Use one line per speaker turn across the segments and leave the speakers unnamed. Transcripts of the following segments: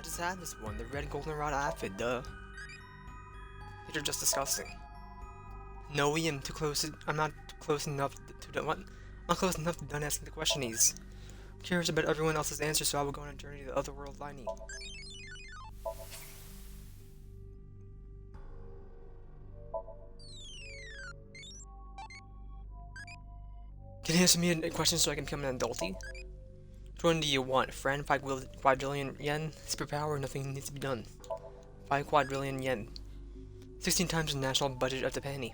just had this one, the red goldenrod outfit, duh. These are just disgusting. No, Liam, too close. I'm not close enough to what? I'm not close enough to done asking the questions. I'm curious about everyone else's answers, so I will go on a journey to the other world, Liney. Can you answer me a question so I can become an adulty? Which one do you want? Friend, 5 quadrillion yen? Superpower, nothing needs to be done. 5 quadrillion yen. 16 times the national budget of the penny.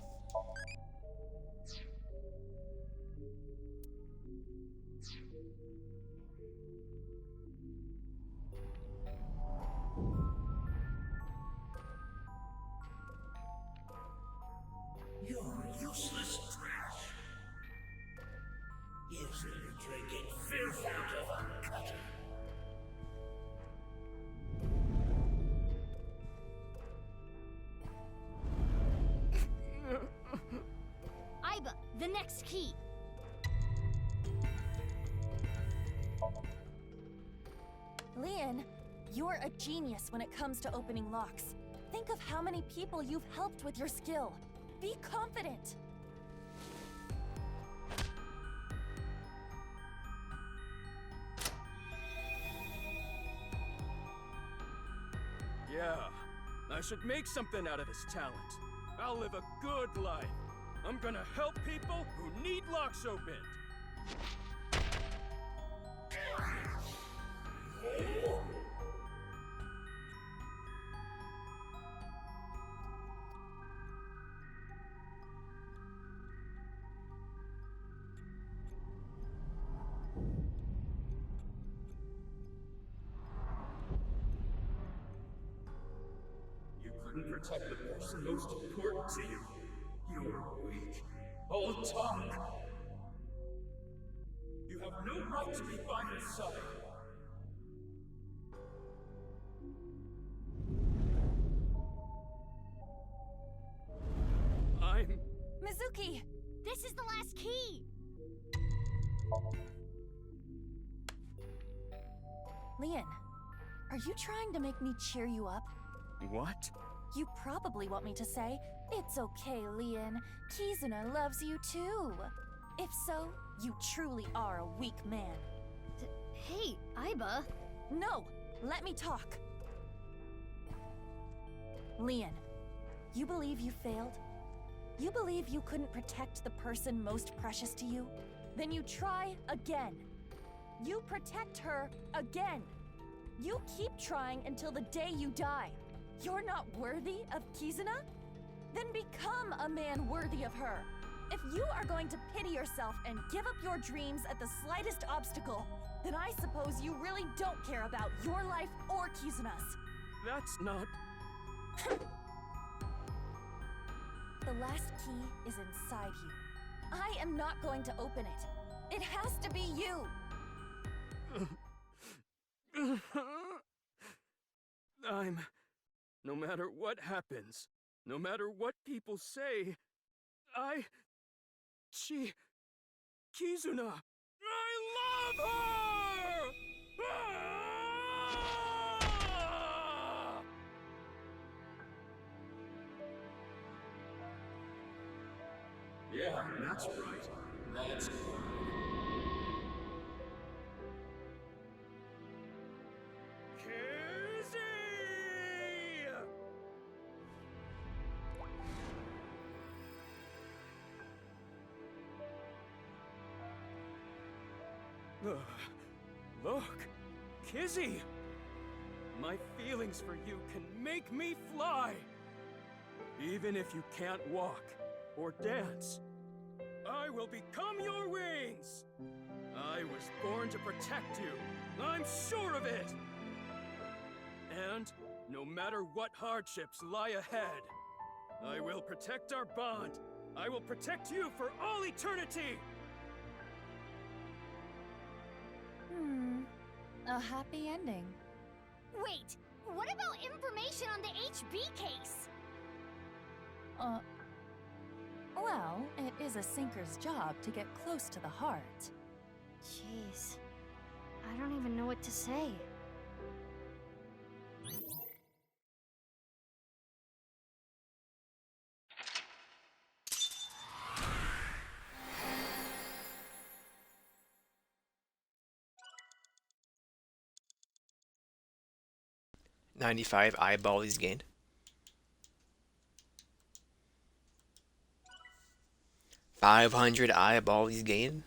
You're useless trash. Usually drinking filth out of a gutter.
Aiba, the next key.
Leon, you're a genius when it comes to opening locks. Think of how many people you've helped with your skill. Be confident.
Yeah, I should make something out of this talent. I'll live a good life. I'm gonna help people who need locks opened.
You couldn't protect the person most important to you. You're weak. All talk. You have no right to be by his side.
I'm...
Mizuki!
This is the last key.
Leon, are you trying to make me cheer you up?
What?
You probably want me to say, "It's okay, Leon. Kizuna loves you too." If so, you truly are a weak man.
Hey, Aiba.
No! Let me talk! Leon, you believe you failed? You believe you couldn't protect the person most precious to you? Then you try again. You protect her again. You keep trying until the day you die. You're not worthy of Kizuna? Then become a man worthy of her. If you are going to pity yourself and give up your dreams at the slightest obstacle, then I suppose you really don't care about your life or Kizuna's.
That's not...
The last key is inside you. I am not going to open it. It has to be you!
No matter what happens, no matter what people say, Kizuna, I love her! Ah!
Yeah, that's right. That's good.
Look, Kizzy! My feelings for you can make me fly! Even if you can't walk or dance, I will become your wings! I was born to protect you, I'm sure of it! And no matter what hardships lie ahead, I will protect our bond. I will protect you for all eternity!
A happy ending.
Wait, what about information on the HB case?
Well, it is a sinker's job to get close to the heart.
Jeez, I don't even know what to say.
95 eyeballs he's gained. $500 eyeballs he's gained.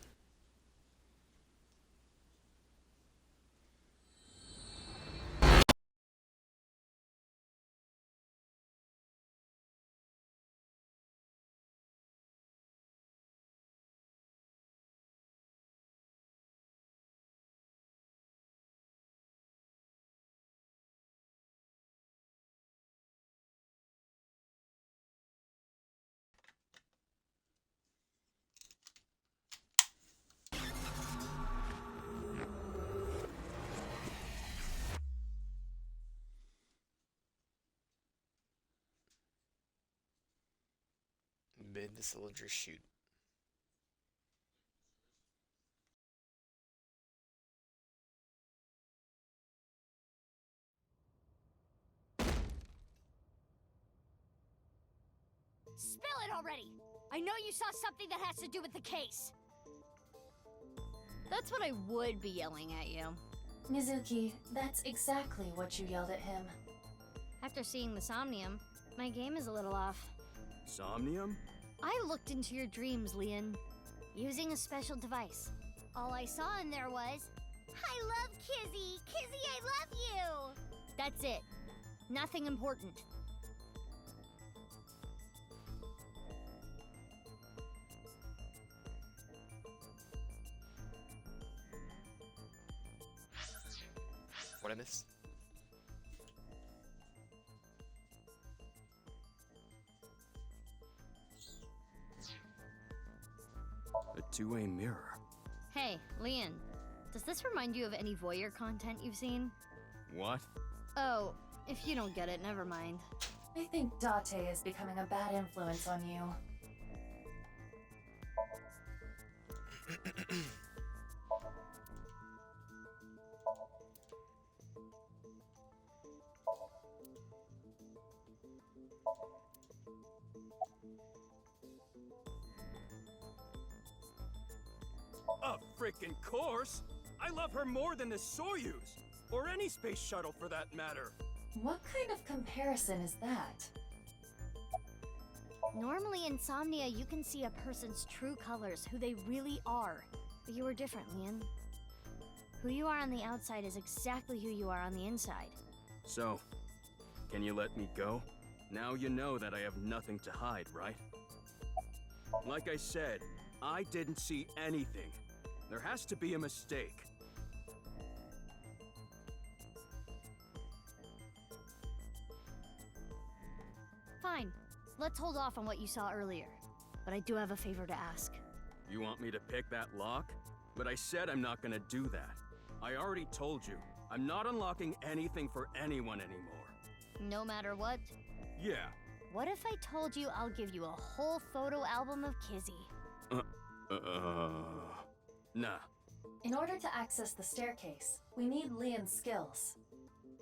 Bid the soldier shoot.
Spill it already! I know you saw something that has to do with the case. That's what I would be yelling at you.
Mizuki, that's exactly what you yelled at him.
After seeing the Somnium, my game is a little off.
Somnium?
I looked into your dreams, Leon, using a special device. All I saw in there was, I love Kizzy! Kizzy, I love you! That's it. Nothing important.
What I miss?
A two-way mirror.
Hey, Leon, does this remind you of any voyeur content you've seen?
What?
Oh, if you don't get it, never mind.
I think Date is becoming a bad influence on you.
A frickin' course? I love her more than the Soyuz, or any space shuttle for that matter.
What kind of comparison is that?
Normally in Somnia, you can see a person's true colors, who they really are. But you are different, Leon. Who you are on the outside is exactly who you are on the inside.
So, can you let me go? Now you know that I have nothing to hide, right? Like I said, I didn't see anything. There has to be a mistake.
Fine. Let's hold off on what you saw earlier. But I do have a favor to ask.
You want me to pick that lock? But I said I'm not gonna do that. I already told you, I'm not unlocking anything for anyone anymore.
No matter what?
Yeah.
What if I told you I'll give you a whole photo album of Kizzy?
Nah.
In order to access the staircase, we need Leon's skills.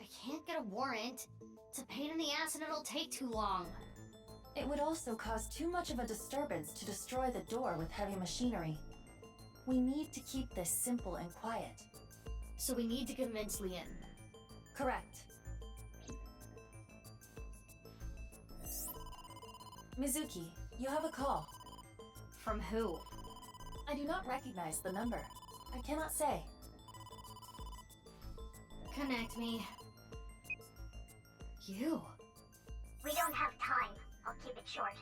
I can't get a warrant. It's a pain in the ass and it'll take too long.
It would also cause too much of a disturbance to destroy the door with heavy machinery. We need to keep this simple and quiet.
So we need to convince Leon.
Correct. Mizuki, you have a call.
From who?
I do not recognize the number. I cannot say.
Connect me. You?
We don't have time. I'll keep it short.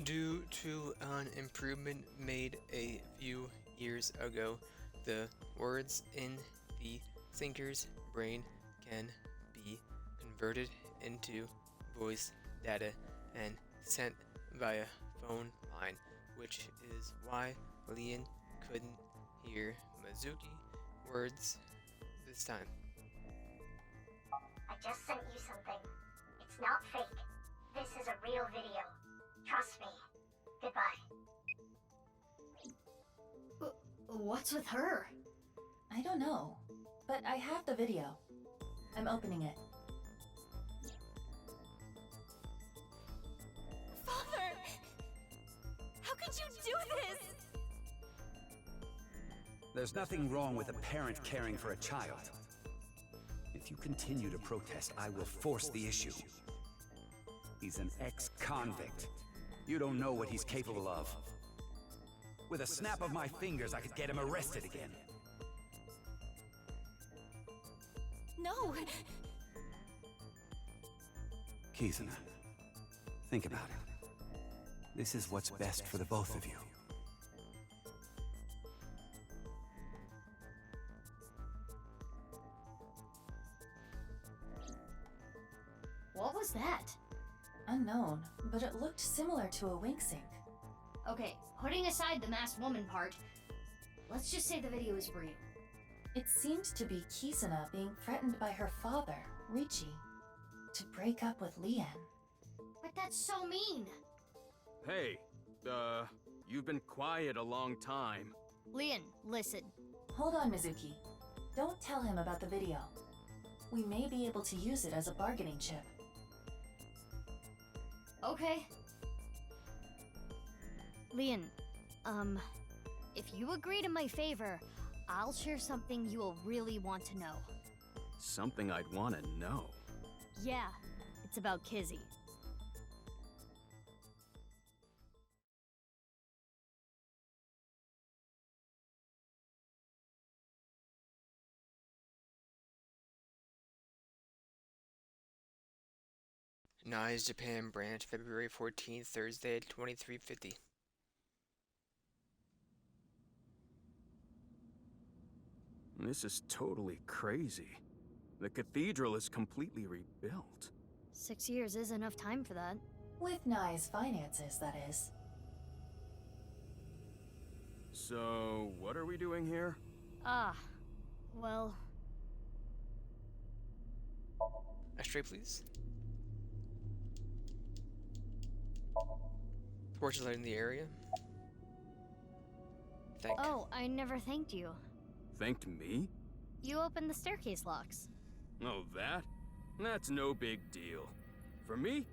Due to an improvement made a few years ago, the words in the thinker's brain can be converted into voice data and sent via phone line, which is why Leon couldn't hear Mizuki words this time.
I just sent you something. It's not fake. This is a real video. Trust me. Goodbye.
What's with her?
I don't know, but I have the video. I'm opening it.
Father! How could you do this?
There's nothing wrong with a parent caring for a child. If you continue to protest, I will force the issue. He's an ex-convict. You don't know what he's capable of. With a snap of my fingers, I could get him arrested again.
No!
Kizuna, think about it. This is what's best for the both of you.
What was that?
Unknown, but it looked similar to a wink sync.
Okay, putting aside the masked woman part, let's just say the video is real.
It seemed to be Kizuna being threatened by her father, Richie, to break up with Leanne.
But that's so mean!
Hey, you've been quiet a long time.
Leon, listen.
Hold on, Mizuki. Don't tell him about the video. We may be able to use it as a bargaining chip.
Okay. Leon, if you agree to my favor, I'll share something you will really want to know.
Something I'd want to know.
Yeah, it's about Kizzy.
Nice Japan branch, February 14th, Thursday, 2350.
This is totally crazy. The cathedral is completely rebuilt.
6 years is enough time for that.
With Nai's finances, that is.
So, what are we doing here?
Well...
Ashtray, please. Torches lighting the area. Thank.
Oh, I never thanked you.
Thanked me?
You opened the staircase locks.
Oh, that? That's no big deal. For me,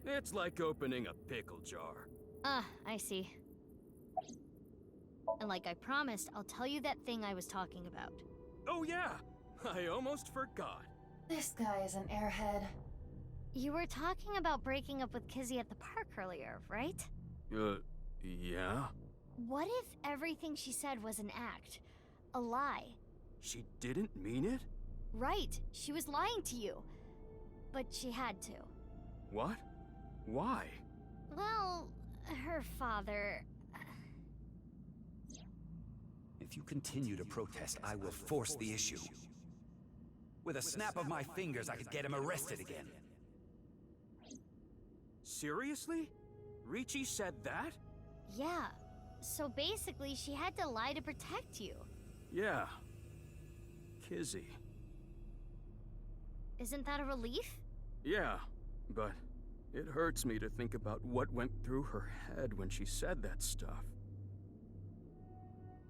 it's like opening a pickle jar.
I see. And like I promised, I'll tell you that thing I was talking about.
Oh yeah! I almost forgot.
This guy is an airhead.
You were talking about breaking up with Kizzy at the park earlier, right?
Yeah?
What if everything she said was an act? A lie?
She didn't mean it?
Right, she was lying to you. But she had to.
What? Why?
Well, her father...
If you continue to protest, I will force the issue. With a snap of my fingers, I could get him arrested again.
Seriously? Richie said that?
Yeah, so basically she had to lie to protect you.
Yeah. Kizzy.
Isn't that a relief?
Yeah, but it hurts me to think about what went through her head when she said that stuff.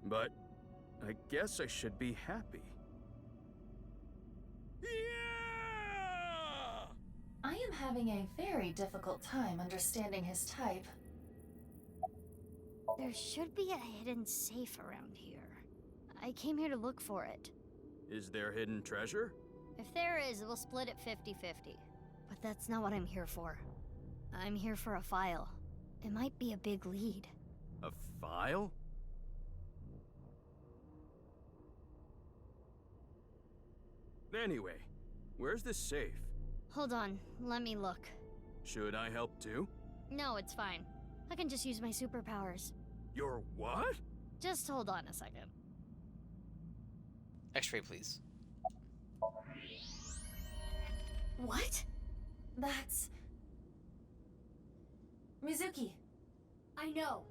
But I guess I should be happy. Yeah!
I am having a very difficult time understanding his type.
There should be a hidden safe around here. I came here to look for it.
Is there hidden treasure?
If there is, we'll split it 50-50. But that's not what I'm here for. I'm here for a file. It might be a big lead.
A file? Anyway, where's the safe?
Hold on, let me look.
Should I help too?
No, it's fine. I can just use my superpowers.
Your what?
Just hold on a second.
X-ray, please.
What?
That's... Mizuki.
I know.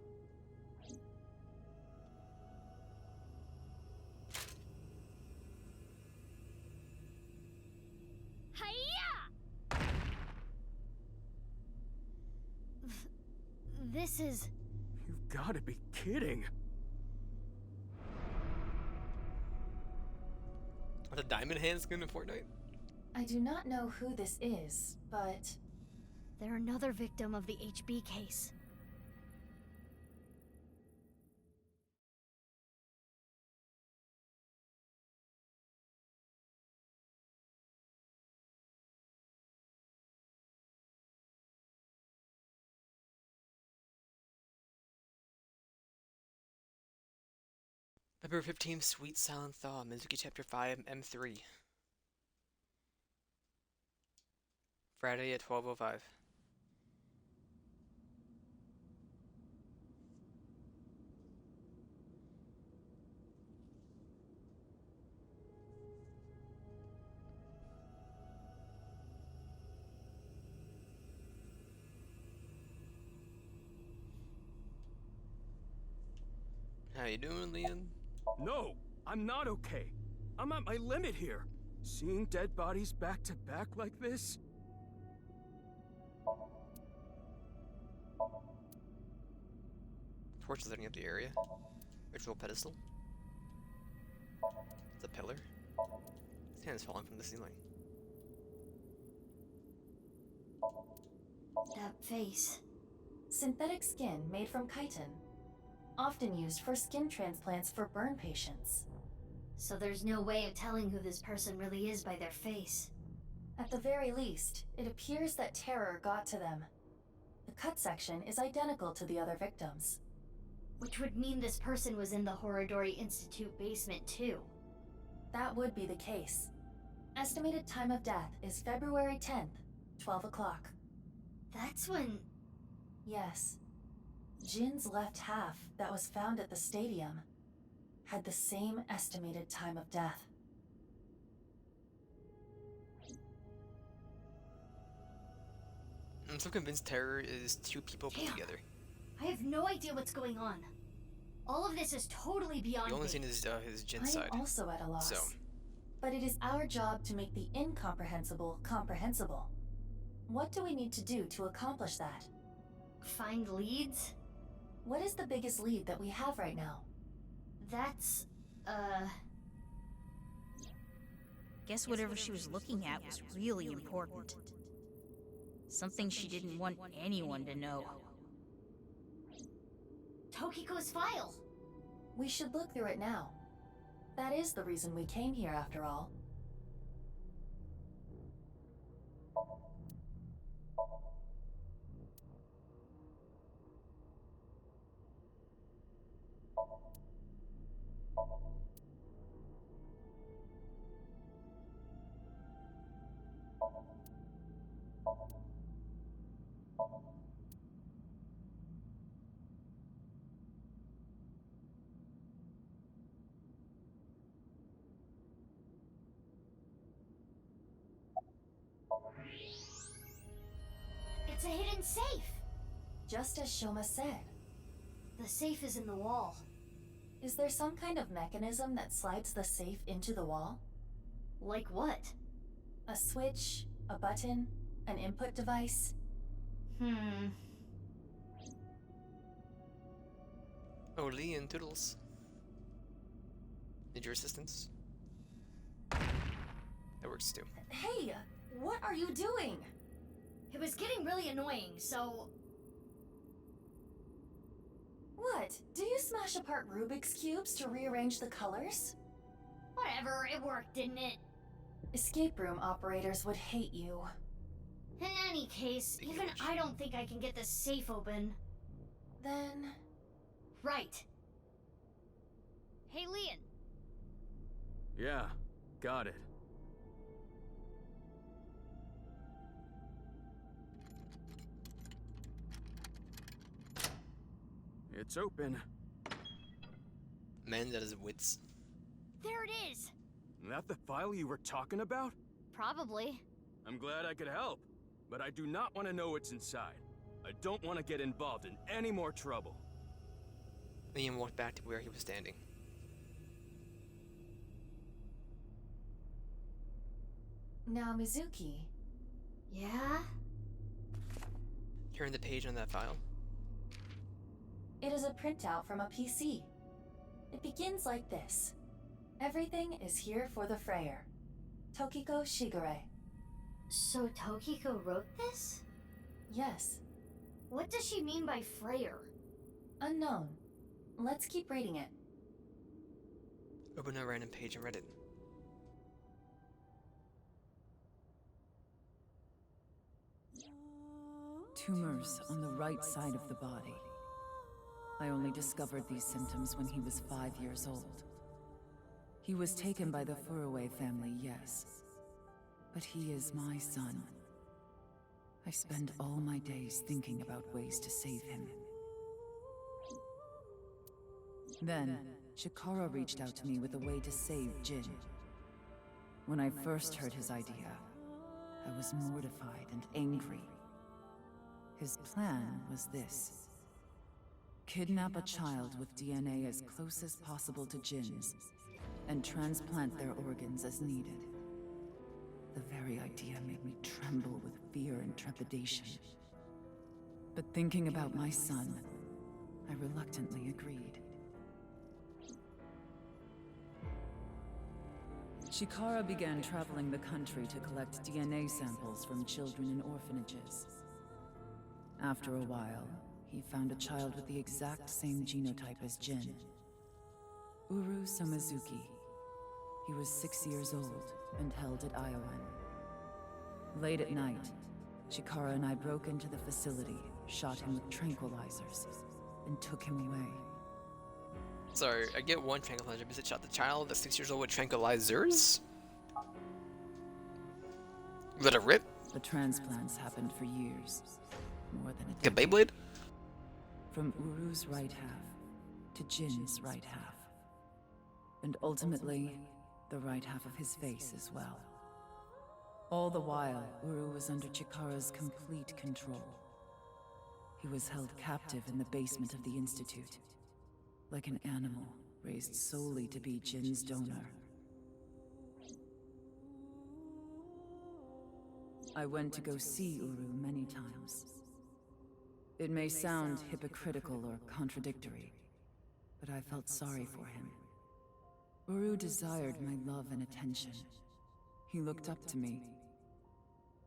Hiya! This is...
You've gotta be kidding.
Are the diamond hands good in Fortnite?
I do not know who this is, but...
They're another victim of the HB case.
February 15th, Sweet Silent Thaw, Mizuki Chapter 5, M3. Friday at 12:05. How you doing, Leon?
No, I'm not okay. I'm at my limit here. Seeing dead bodies back to back like this?
Torch lighting up the area. Ritual pedestal. It's a pillar. His hand is falling from the ceiling.
That face.
Synthetic skin made from chitin. Often used for skin transplants for burn patients.
So there's no way of telling who this person really is by their face.
At the very least, it appears that terror got to them. The cut section is identical to the other victims.
Which would mean this person was in the Horodori Institute basement too.
That would be the case. Estimated time of death is February 10th, 12 o'clock.
That's when...
Yes. Jin's left half that was found at the stadium had the same estimated time of death.
I'm so convinced terror is two people put
Damn.
together.
I have no idea what's going on. All of this is totally beyond
The only
me.
scene is his Jin
I
side.
am also at a loss.
So,
But it is our job to make the incomprehensible comprehensible. What do we need to do to accomplish that?
Find leads?
What is the biggest lead that we have right now?
That's...
Guess whatever she was looking at was really important. Something she didn't want anyone to know.
Tokiko's file!
We should look through it now. That is the reason we came here after all.
It's a hidden safe!
Just as Shoma said.
The safe is in the wall.
Is there some kind of mechanism that slides the safe into the wall?
Like what?
A switch, a button, an input device?
oh, Lee and Toodles. Need your assistance? That works too.
Hey, what are you doing?
It was getting really annoying, so...
What? Do you smash apart Rubik's Cubes to rearrange the colors?
Whatever, it worked, didn't it?
Escape room operators would hate you.
In any case, even I don't think I can get this safe open.
Then...
Right. Hey, Leon.
Yeah, got it. It's open.
Man's at his wits.
There it is!
That the file you were talking about?
Probably.
I'm glad I could help, but I do not want to know what's inside. I don't want to get involved in any more trouble.
Liam walked back to where he was standing.
Now, Mizuki,
Yeah?
Turn the page on that file.
it is a printout from a PC. It begins like this. Everything is here for the Freyer. Tokiko Shigure.
So Tokiko wrote this?
Yes,
What does she mean by Freyer?
unknown. Let's keep reading it.
Open a random page and read it.
Tumors on the right side of the body. I only discovered these symptoms when he was 5 years old. He was taken by the Furaway family, yes. But he is my son. I spend all my days thinking about ways to save him. Then, Chikara reached out to me with a way to save Jin. When I first heard his idea, I was mortified and angry. His plan was this. Kidnap a child with DNA as close as possible to Jin's, and transplant their organs as needed. The very idea made me tremble with fear and trepidation. But thinking about my son, I reluctantly agreed. Chikara began traveling the country to collect DNA samples from children in orphanages. After a while, he found a child with the exact same genotype as Jin. Uru Somizuki. He was 6 years old and held at Iowan. Late at night, Chikara and I broke into the facility, shot him with tranquilizers, and took him away.
Sorry, I get one tranquilizer, but it shot the child that's 6 years old with tranquilizers? Let it rip?
The transplants happened for years. More than a
Like a
decade.
Beyblade?
From Uru's right half to Jin's right half. And ultimately, the right half of his face as well. All the while, Uru was under Chikara's complete control. He was held captive in the basement of the Institute, like an animal raised solely to be Jin's donor. I went to go see Uru many times. It may sound hypocritical or contradictory, but I felt sorry for him. Uru desired my love and attention. He looked up to me,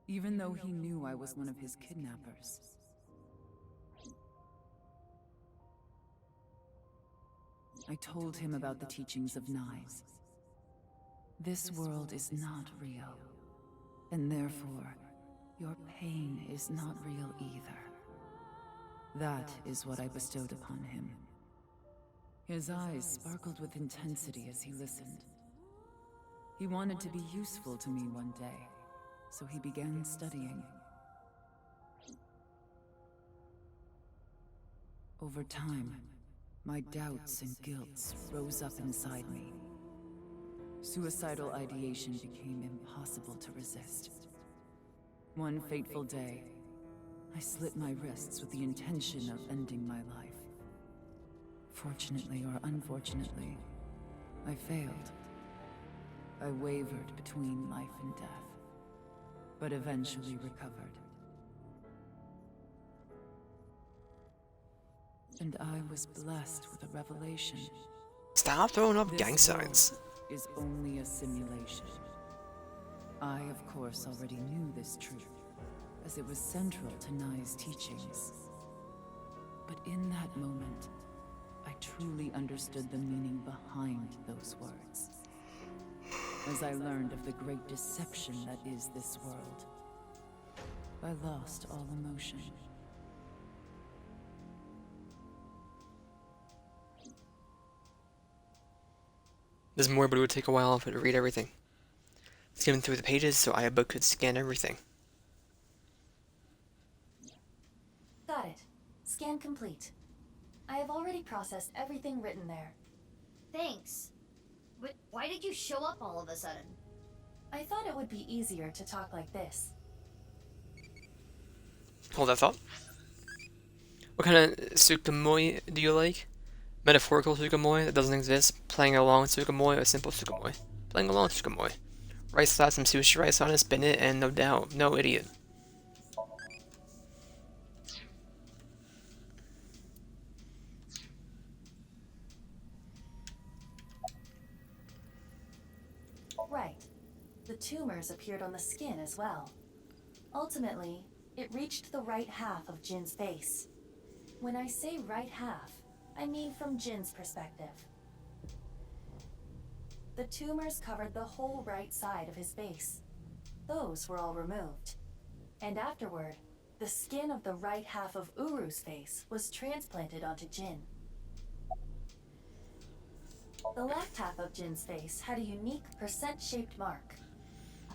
even though he knew I was one of his kidnappers. I told him about the teachings of knives. This world is not real, and therefore, your pain is not real either. That is what I bestowed upon him. His eyes sparkled with intensity as he listened. He wanted to be useful to me one day, so he began studying. Over time, my doubts and guilts rose up inside me. Suicidal ideation became impossible to resist. One fateful day, I slit my wrists with the intention of ending my life. Fortunately or unfortunately, I failed. I wavered between life and death, but eventually recovered. And I was blessed with a revelation.
Stop throwing up
This
gang signs.
world is only a simulation. I, of course, already knew this truth, as it was central to Nai's teachings. But in that moment, I truly understood the meaning behind those words. As I learned of the great deception that is this world, I lost all emotion.
There's more, but it would take a while for it to read everything. Skimming through the pages so Ayaba could scan everything.
Got it. Scan complete. I have already processed everything written there.
Thanks. But why did you show up all of a sudden?
I thought it would be easier to talk like this.
Hold that thought. What kind of Sukamoi do you like? Metaphorical Sukamoi that doesn't exist, playing along Sukamoi, or simple Sukamoi? Playing along Sukamoi. Rice slap some sushi rice on it, spin it, and no doubt, no idiot.
Right. The tumors appeared on the skin as well. Ultimately, it reached the right half of Jin's face. When I say right half, I mean from Jin's perspective. The tumors covered the whole right side of his face. Those were all removed. And afterward, the skin of the right half of Uru's face was transplanted onto Jin. The left half of Jin's face had a unique percent-shaped mark.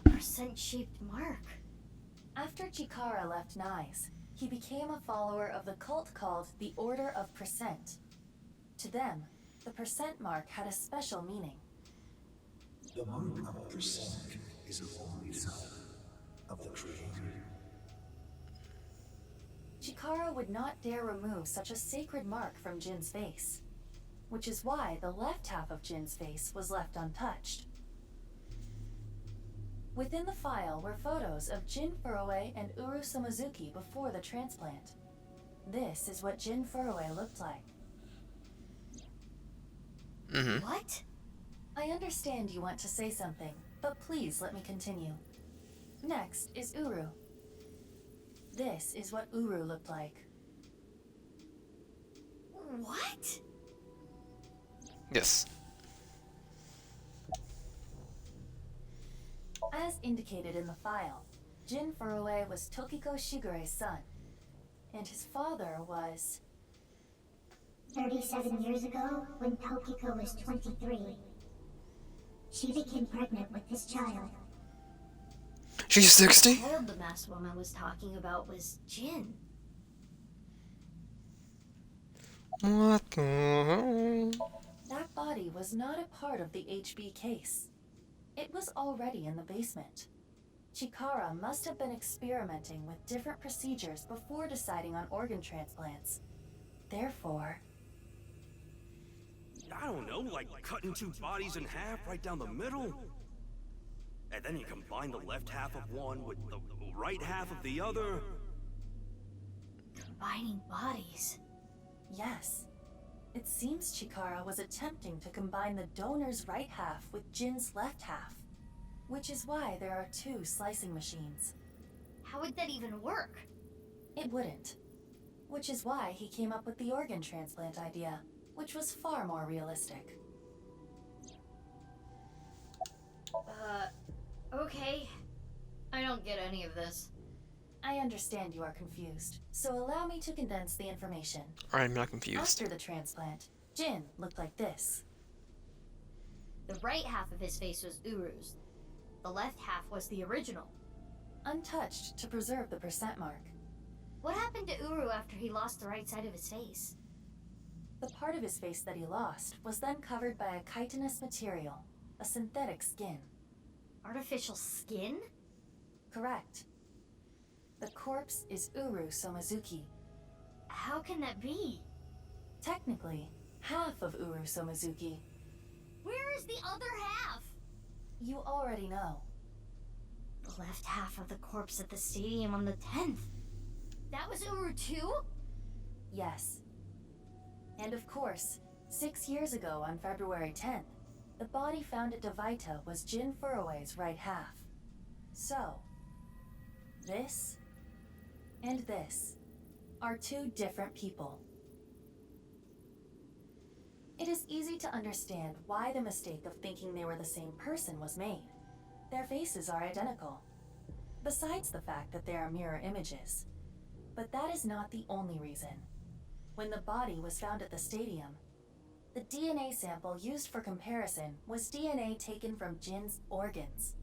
A percent-shaped mark.
After Chikara left Nyes, he became a follower of the cult called the Order of Percent. To them, the percent mark had a special meaning.
The mark of percent is a holy sign of the Creator.
Chikara would not dare remove such a sacred mark from Jin's face, which is why the left half of Jin's face was left untouched. Within the file were photos of Jin Furue and Uru Somazuki before the transplant. This is what Jin Furue looked like.
What?
I understand you want to say something, but please let me continue. Next is Uru. This is what Uru looked like.
What?
Yes.
As indicated in the file, Jin Furue was Tokiko Shigure's son, and his father was...
37 years ago, when Tokiko was 23, she became pregnant with this child.
She's 60?
The child the masked woman was talking about was Jin.
What the hell?
That body was not a part of the HB case. It was already in the basement. Chikara must have been experimenting with different procedures before deciding on organ transplants. Therefore...
I don't know, like cutting two bodies in half right down the middle? And then you combine the left half of one with the right half of the other?
Combining bodies.
Yes. It seems Chikara was attempting to combine the donor's right half with Jin's left half, which is why there are two slicing machines.
How would that even work?
It wouldn't. Which is why he came up with the organ transplant idea, which was far more realistic.
Okay. I don't get any of this.
I understand you are confused, so allow me to condense the information.
I'm not confused.
After the transplant, Jin looked like this.
The right half of his face was Uru's. The left half was the original.
Untouched to preserve the percent mark.
What happened to Uru after he lost the right side of his face?
The part of his face that he lost was then covered by a chitinous material, a synthetic skin.
Artificial skin?
Correct. The corpse is Uru Somazuki.
How can that be?
Technically, half of Uru Somazuki.
Where is the other half?
You already know.
The left half of the corpse at the stadium on the 10th. That was Uru too?
Yes. And of course, 6 years ago on February 10th, the body found at Devaita was Jin Furue's right half. So, this and this are two different people. It is easy to understand why the mistake of thinking they were the same person was made. Their faces are identical, besides the fact that they are mirror images. But that is not the only reason. When the body was found at the stadium, the DNA sample used for comparison was DNA taken from Jin's organs.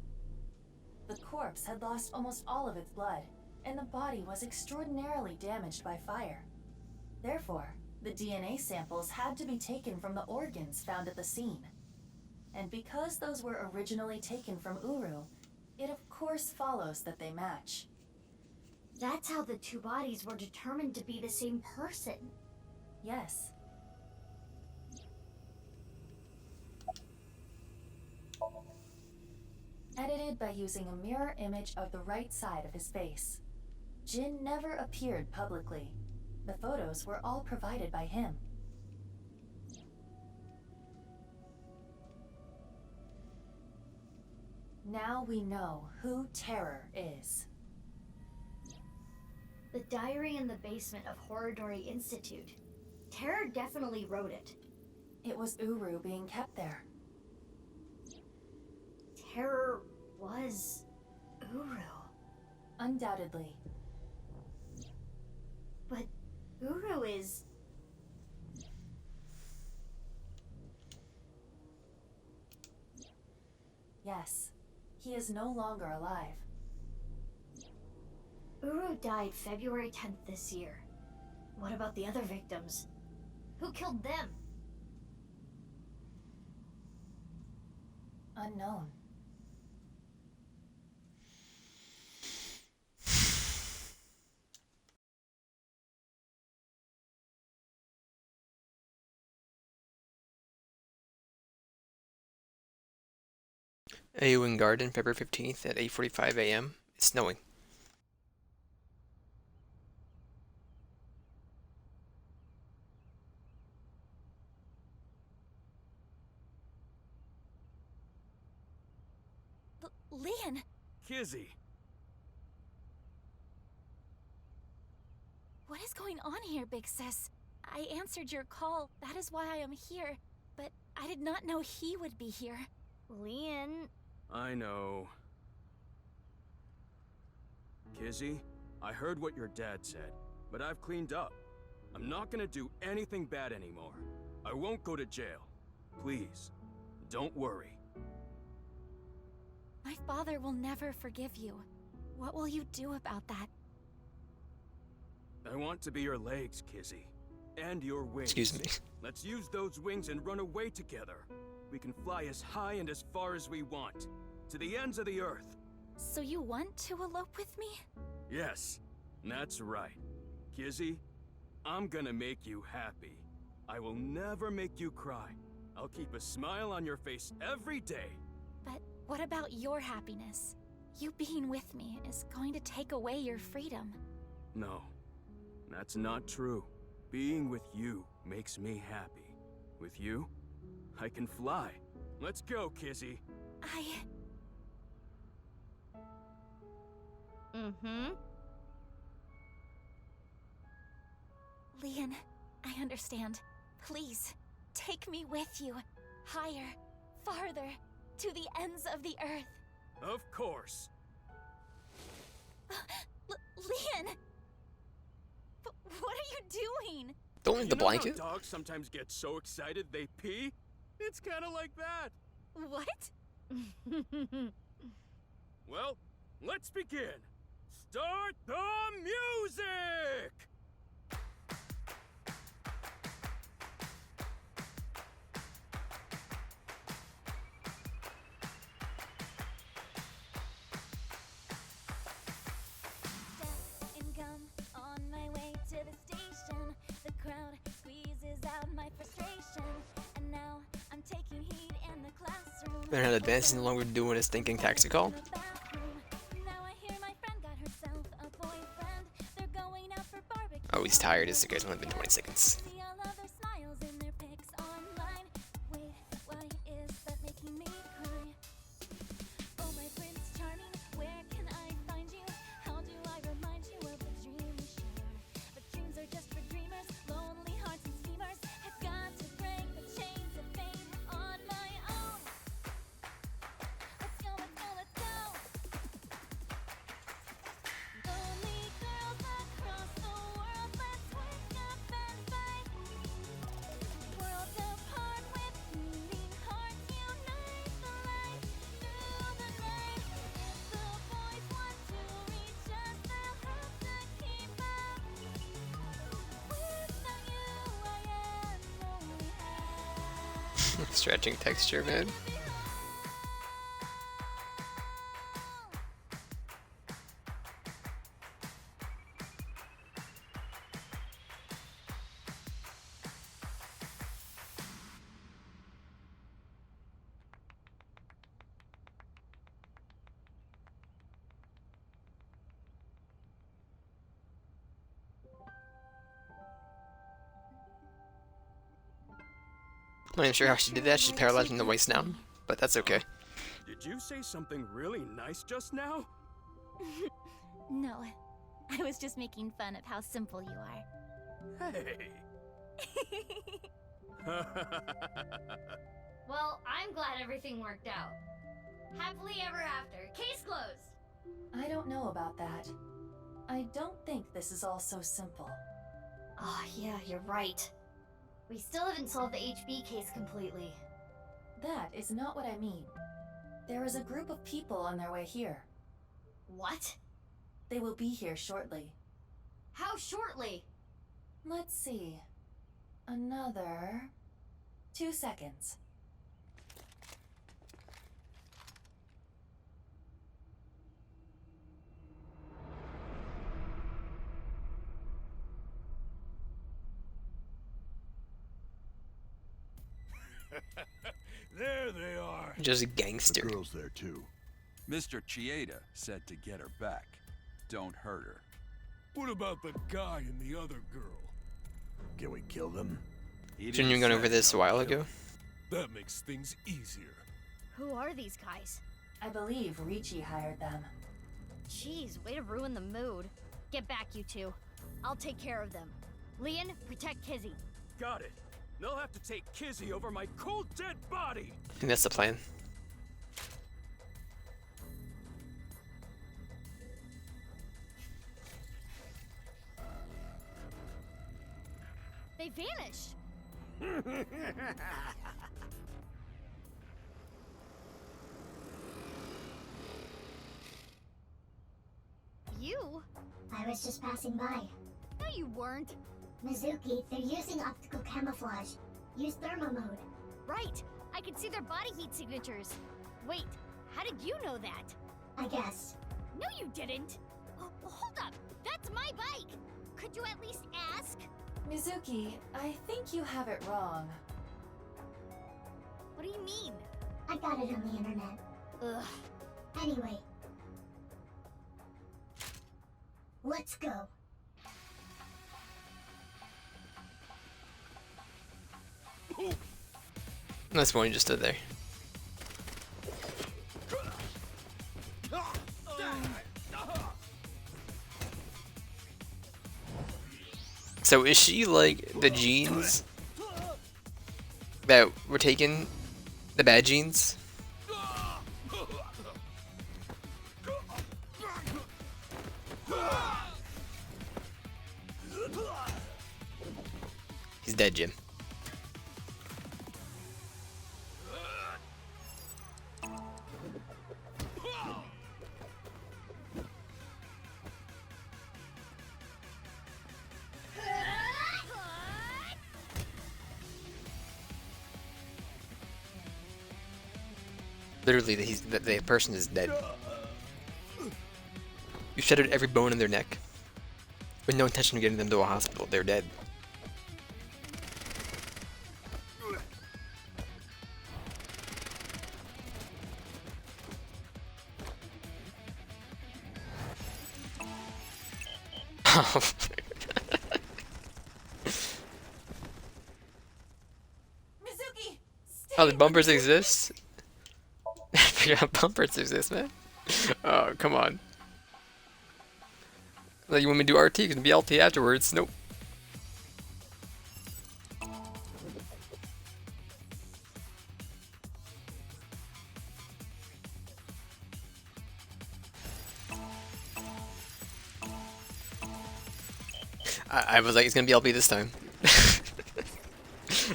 The corpse had lost almost all of its blood, and the body was extraordinarily damaged by fire. Therefore, the DNA samples had to be taken from the organs found at the scene. And because those were originally taken from Uru, it of course follows that they match.
That's how the two bodies were determined to be the same person.
Yes. Edited by using a mirror image of the right side of his face. Jin never appeared publicly. The photos were all provided by him. Now we know who Terror is.
The diary in the basement of Horridori Institute. Terror definitely wrote it.
It was Uru being kept there.
Terror was Uru.
Undoubtedly.
But Uru is...
Yes. He is no longer alive.
Uru died February 10th this year. What about the other victims? Who killed them?
Unknown.
Aowen Garden, February 15th at 8:45 a.m. It's snowing.
Lian!
Kizzy!
What is going on here, Big Sis? I answered your call. That is why I am here. But I did not know he would be here.
Lian...
I know. Kizzy, I heard what your dad said, but I've cleaned up. I'm not gonna do anything bad anymore. I won't go to jail. Please, don't worry.
My father will never forgive you. What will you do about that?
I want to be your legs, Kizzy. And your wings.
Excuse me.
Let's use those wings and run away together. We can fly as high and as far as we want. To the ends of the earth.
So you want to elope with me?
Yes, that's right. Kizzy, I'm gonna make you happy. I will never make you cry. I'll keep a smile on your face every day.
But what about your happiness? You being with me is going to take away your freedom.
No, that's not true. Being with you makes me happy. With you, I can fly. Let's go, Kizzy.
Lian, I understand. Please, take me with you. Higher, farther, to the ends of the earth.
Of course.
Lian! What are you doing?
Don't leave the blanket.
You know how dogs sometimes get so excited they pee? It's kind of like that.
What?
Well, let's begin. Start the music!
Income on my way to the station. The crowd squeezes out my frustration. And now I'm taking heat in the classroom.
Learn how to dance, no longer doing his thinking taxi call. Oh, he's tired. It's okay. It's only been 20 seconds. Stretching texture, man. I'm not even sure how she did that. She's paralyzed from the waist down, but that's okay.
Did you say something really nice just now?
No, I was just making fun of how simple you are.
Hey!
Well, I'm glad everything worked out. Happily ever after. Case closed!
I don't know about that. I don't think this is all so simple.
Ah, yeah, you're right. We still haven't solved the HB case completely.
That is not what I mean. There is a group of people on their way here.
What?
They will be here shortly.
How shortly?
Let's see. Another 2 seconds.
There they are.
Just a gangster.
The girl's there too.
Mr. Chieda said to get her back. Don't hurt her.
What about the guy and the other girl? Can we kill them?
Shouldn't you have gone over this a while ago?
That makes things easier.
Who are these guys?
I believe Ricci hired them.
Jeez, way to ruin the mood. Get back, you two. I'll take care of them. Leon, protect Kizzy.
Got it. They'll have to take Kizzy over my cold dead body.
I think that's the plan.
They vanished. You?
I was just passing by.
No, you weren't.
Mizuki, they're using optical camouflage. Use thermo mode.
Right. I can see their body heat signatures. Wait, how did you know that?
I guess.
No, you didn't. Oh, hold up. That's my bike. Could you at least ask?
Mizuki, I think you have it wrong.
What do you mean?
I got it on the internet.
Ugh.
Anyway. Let's go.
That's one, you just stood there. So is she like the genes that were taken? The bad genes? He's dead, Jim. Literally, the person is dead. You shattered every bone in their neck. With no intention of getting them to a hospital, they're dead.
Mizuki!
Oh, the bumpers exist? I forgot bumpers exist, man. Oh, come on. Like, you want me to do RT? It's gonna be LT afterwards. Nope. I was like, it's gonna be LB this time.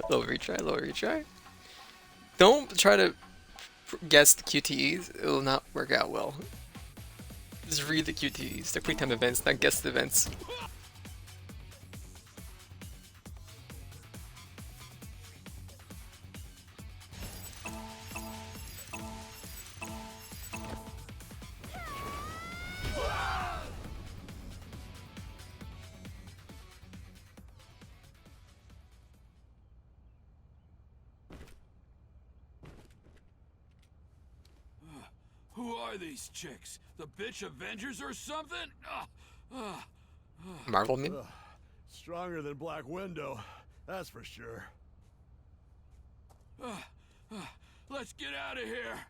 Little retry, little retry. Don't try to guess the QTEs, it will not work out well. Just read the QTEs, the quick time events, not guess the events.
Who are these chicks? The bitch Avengers or something?
Marvel meme?
Stronger than Black Widow, that's for sure. Let's get out of here.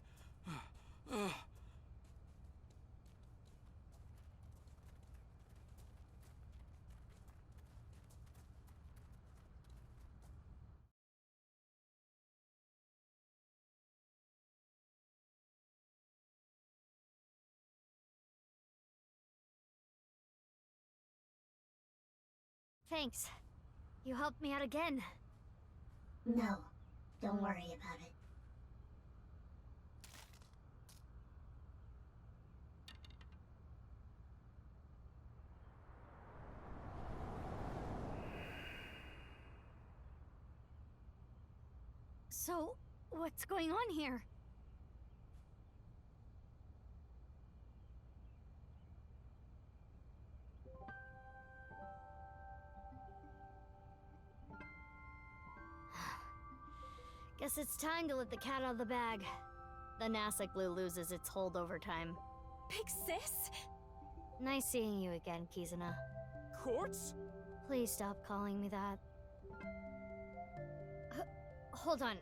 Thanks. You helped me out again.
No, don't worry about it.
So, what's going on here? Guess it's time to let the cat out of the bag. The NASA glue loses its hold over time.
Big sis?
Nice seeing you again, Kizuna.
Quartz?
Please stop calling me that. Hold on.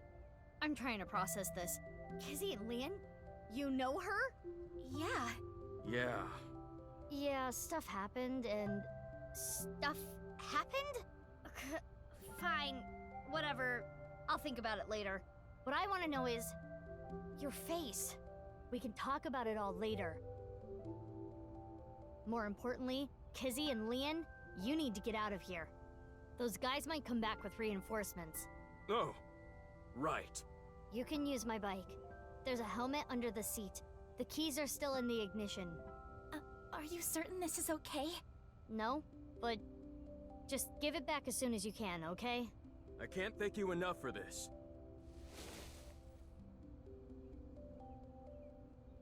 I'm trying to process this. Kizzy and Lian? You know her?
Yeah.
Yeah.
Yeah, stuff happened and... Stuff happened? Fine. Whatever. I'll think about it later. What I want to know is... your face. We can talk about it all later. More importantly, Kizzy and Lian, you need to get out of here. Those guys might come back with reinforcements.
Oh, right.
You can use my bike. There's a helmet under the seat. The keys are still in the ignition.
Are you certain this is okay?
No, but just give it back as soon as you can, okay?
I can't thank you enough for this.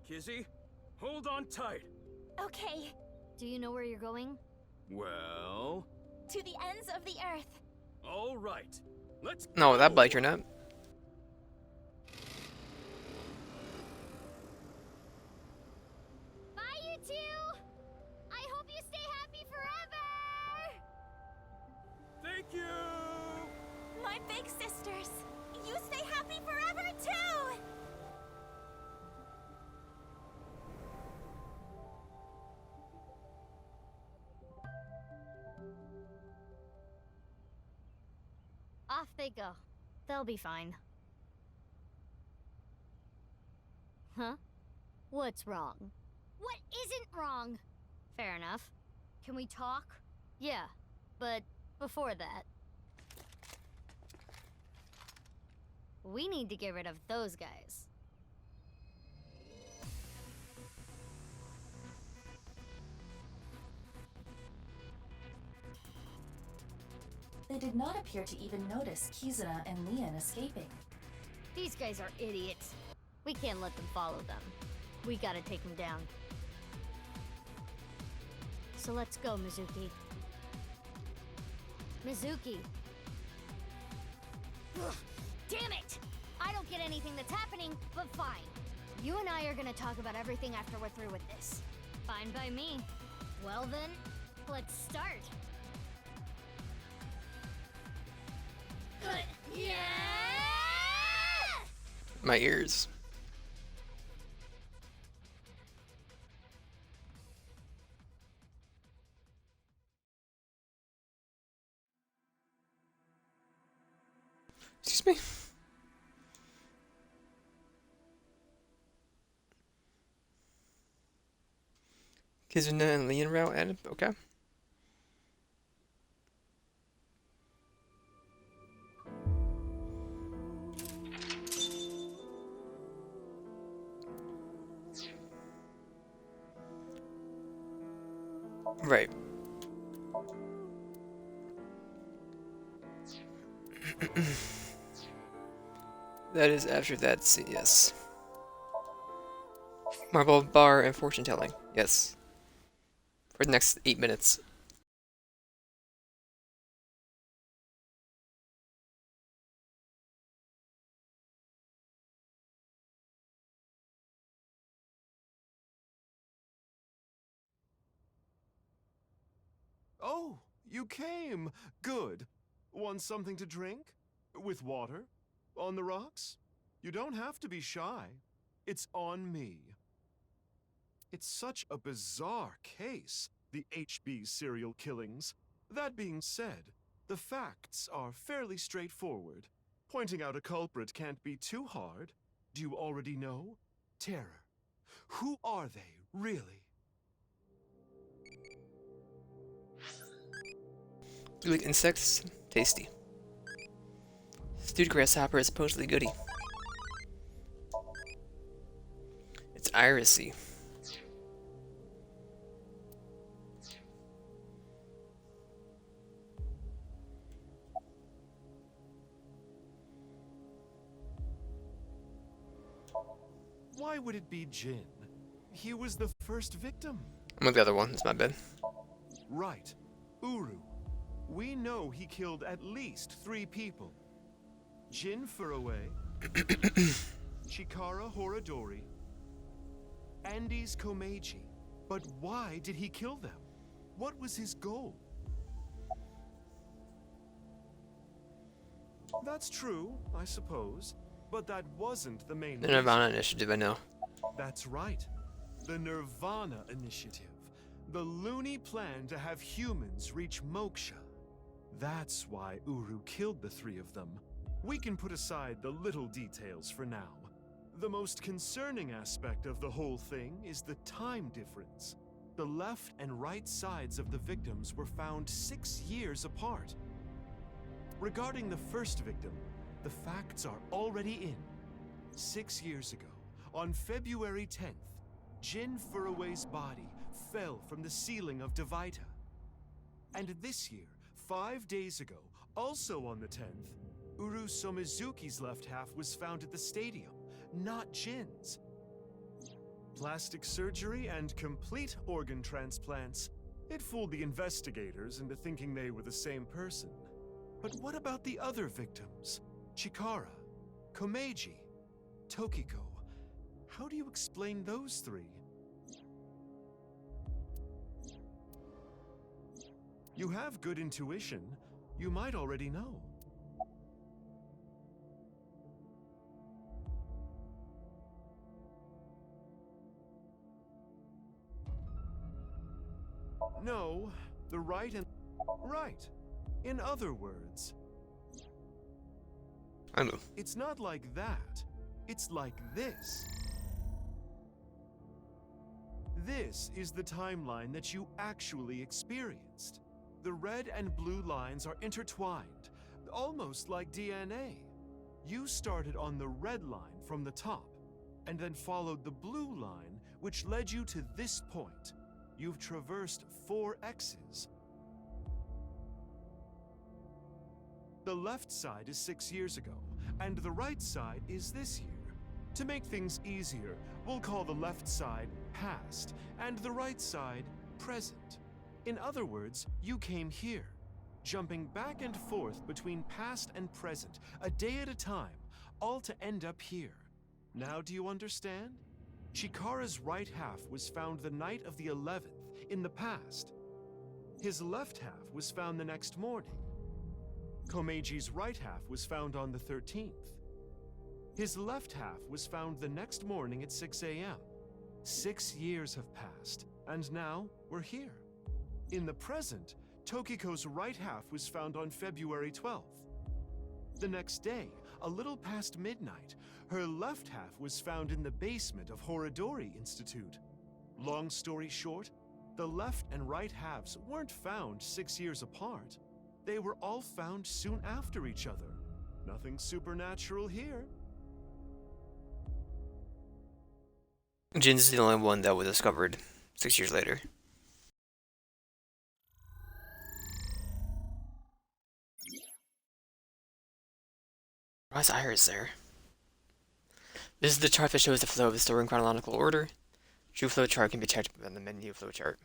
Kizzy, hold on tight.
Okay.
Do you know where you're going?
Well...
To the ends of the earth.
all right. Let's
No,
go.
that bike you're not.
Bye, you two! I hope you stay happy forever!
Thank you!
My big sisters. You stay happy forever, too!
Off they go. They'll be fine. Huh? What's wrong? What isn't wrong? Fair enough. Can we talk? Yeah, but before that... we need to get rid of those guys.
They did not appear to even notice Kizuna and Lian escaping.
These guys are idiots. We can't let them follow them. We gotta take them down. So let's go, Mizuki. Mizuki! Ugh, damn it! I don't get anything that's happening, but fine. You and I are gonna talk about everything after we're through with this. Fine by me. Well then, let's start. Yeah!
My ears. Excuse me? Kizuna and Lian route added? Okay. Right. That is after that scene, yes. Marble bar and fortune telling, yes. For the next 8 minutes.
Oh, you came. Good. Want something to drink? With water? On the rocks? You don't have to be shy. It's on me. It's such a bizarre case, the HB serial killings. That being said, the facts are fairly straightforward. Pointing out a culprit can't be too hard. Do you already know? Terror. Who are they, really?
You like insects? Tasty. Stewed grasshopper is supposedly goody. It's irisy.
Why would it be Jin? He was the first victim.
I'm with the other one. It's my bed.
Right. Uru. We know he killed at least 3 people. Jin Furue, Chikara Horadori, Andes Komeiji. But why did he kill them? What was his goal? That's true, I suppose. But that wasn't the main
The
reason.
nirvanA initiative, I know.
That's right. The nirvanA initiative. The loony plan to have humans reach moksha. That's why Uru killed the 3 of them. We can put aside the little details for now. The most concerning aspect of the whole thing is the time difference. The left and right sides of the victims were found 6 years apart. Regarding the first victim, the facts are already in. 6 years ago, on February 10th, Jin Furue's body fell from the ceiling of Devaita. And this year, 5 days ago, also on the 10th, Uru Somizuki's left half was found at the stadium, not Jin's. Plastic surgery and complete organ transplants. It fooled the investigators into thinking they were the same person. But what about the other victims? Chikara, Komeiji, Tokiko. How do you explain those 3? You have good intuition. You might already know. No, the right and... Right. In other words...
I know.
It's not like that. It's like this. This is the timeline that you actually experienced. The red and blue lines are intertwined, almost like DNA. You started on the red line from the top, and then followed the blue line, which led you to this point. You've traversed 4 X's. The left side is 6 years ago, and the right side is this year. To make things easier, we'll call the left side past, and the right side present. In other words, you came here, jumping back and forth between past and present, a day at a time, all to end up here. Now do you understand? Chikara's right half was found the night of the 11th, in the past. His left half was found the next morning. Komeiji's right half was found on the 13th. His left half was found the next morning at 6 a.m. 6 years have passed, and now we're here. In the present, Tokiko's right half was found on February 12th. The next day, a little past midnight, her left half was found in the basement of Horadori Institute. Long story short, the left and right halves weren't found 6 years apart. They were all found soon after each other. Nothing supernatural here.
Jin's the only one that was discovered 6 years later. Why is Iris there? This is the chart that shows the flow of the story in chronological order. True flow chart can be checked on the menu flow chart.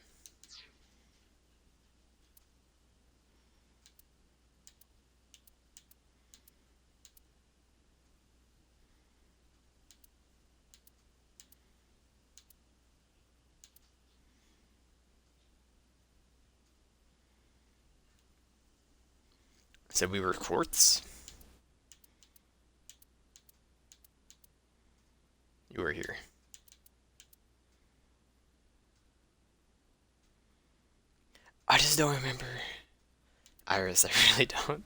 So we were quartz. You were here. I just don't remember. Iris, I really don't.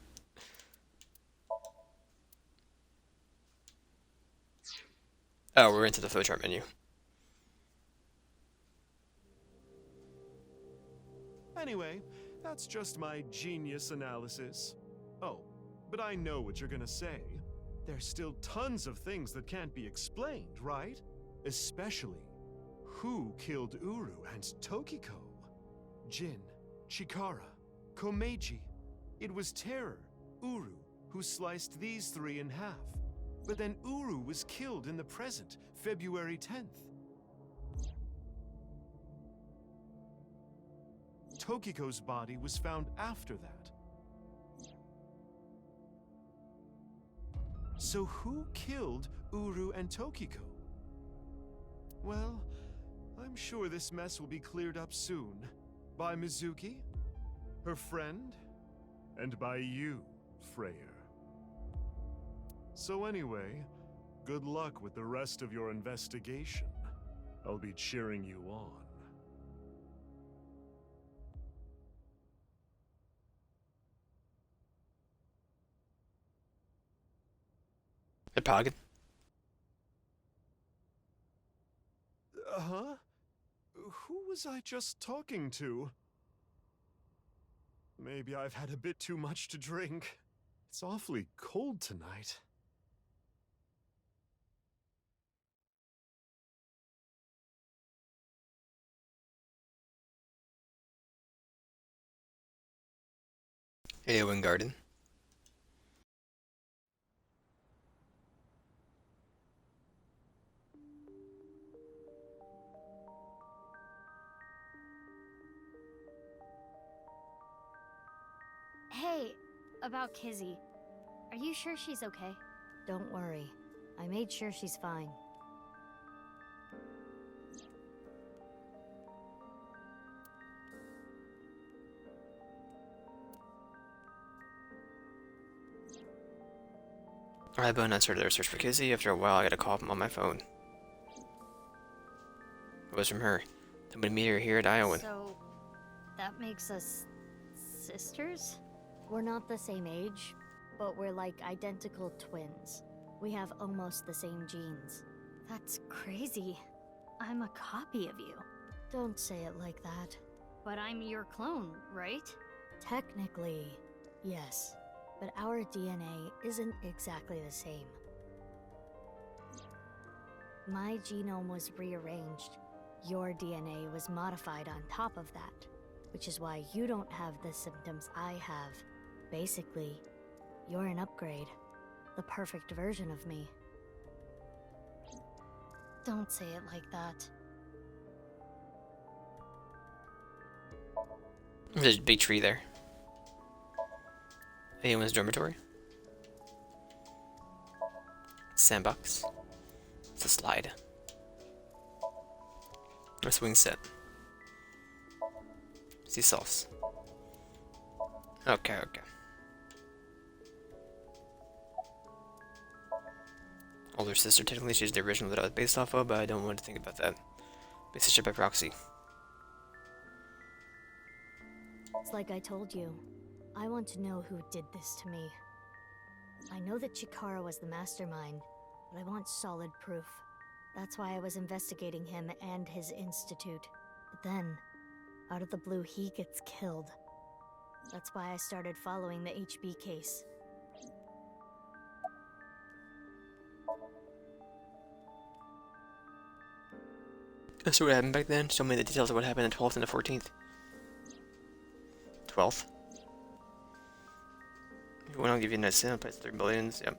Oh, we're into the flowchart menu.
Anyway, that's just my genius analysis. Oh, but I know what you're gonna say. There's still tons of things that can't be explained, right? Especially, who killed Uru and Tokiko? Jin, Chikara, Komeiji. It was Terror, Uru, who sliced these 3 in half. But then Uru was killed in the present, February 10th. Tokiko's body was found after that. So who killed Uru and Tokiko? Well, I'm sure this mess will be cleared up soon. By Mizuki, her friend, and by you, Freyr. So anyway, good luck with the rest of your investigation. I'll be cheering you on.
Hey, Poggin.
Huh? Who was I just talking to? Maybe I've had a bit too much to drink. It's awfully cold tonight.
Eowyn Garden.
Hey, about Kizzy. Are you sure she's okay? Don't worry. I made sure she's fine.
Alright, but I started their search for Kizzy. After a while, I got a call from on my phone. It was from her. Then we meet her here at Iowan.
So, that makes us sisters? We're not the same age, but we're like identical twins. We have almost the same genes. That's crazy. I'm a copy of you. Don't say it like that. But I'm your clone, right? Technically, yes. But our DNA isn't exactly the same. My genome was rearranged. Your DNA was modified on top of that, which is why you don't have the symptoms I have. Basically, you're an upgrade. The perfect version of me. Don't say it like that.
There's a big tree there. Eowyn's dormitory. Sandbox. It's a slide. A swing set. Sea sauce. Okay. Older sister, technically she's the original that I was based off of, but I don't want to think about that. Big sister by proxy.
It's like I told you. I want to know who did this to me. I know that Chikara was the mastermind, but I want solid proof. That's why I was investigating him and his institute. But then, out of the blue, he gets killed. That's why I started following the HB case.
So what happened back then? Show me the details of what happened on the 12th and the 14th. 12th? When I'll give you a net sale, price 3 billions, yep.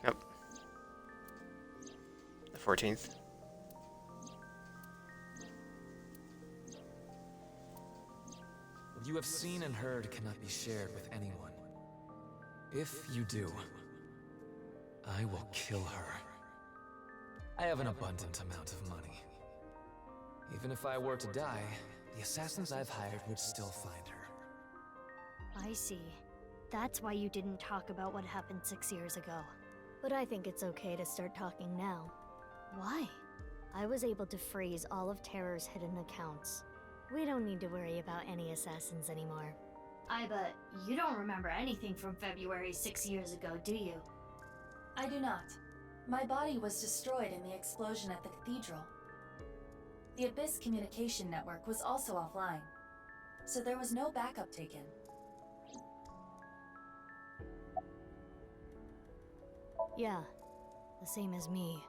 Yep. The 14th.
What you have seen and heard cannot be shared with anyone. If you do, I will kill her. I have an abundant amount of money. Even if I were to die, the assassins I've hired would still find her.
I see. That's why you didn't talk about what happened 6 years ago. But I think it's okay to start talking now. Why? I was able to freeze all of Terror's hidden accounts. We don't need to worry about any assassins anymore.
I bet you don't remember anything from February 6 years ago, do you?
I do not. My body was destroyed in the explosion at the cathedral. The Abyss communication network was also offline, so there was no backup taken.
Yeah, the same as me.